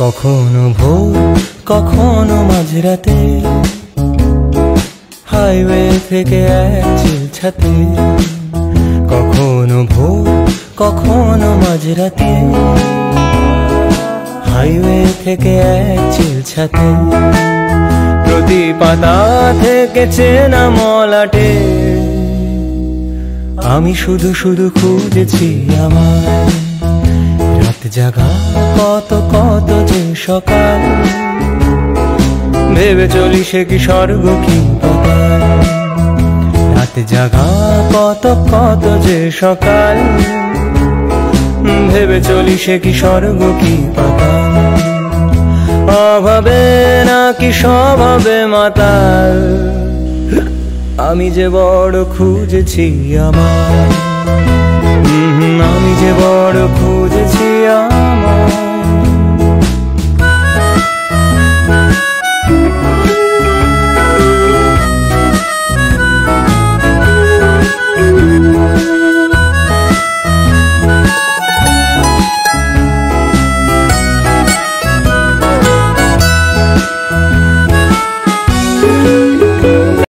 কখনো ভোর কখনো মাঝরাতে, হাইওয়ে থেকে এক চিল ছাতে। কখনো ভোর কখনো মাঝরাতে, হাইওয়ে থেকে এক চিল ছাতে। প্রতি পাতা থেকে চেনা মলাটে, আমি শুধু শুধু খুঁজেছি আমার রাত জাগা কত কত যে সকাল। ভেবে চলি সে কি স্বর্গ কি পাতাল, রাত জাগা কত কত যে সকাল। ভেবে চলি সে কি স্বর্গ কি পাতাল। অভাবে নাকি স্বভাবে মাতাল, আমি যে বড় খুঁজেছি আমার, আমি যে বড় খুঁজেছি আমার।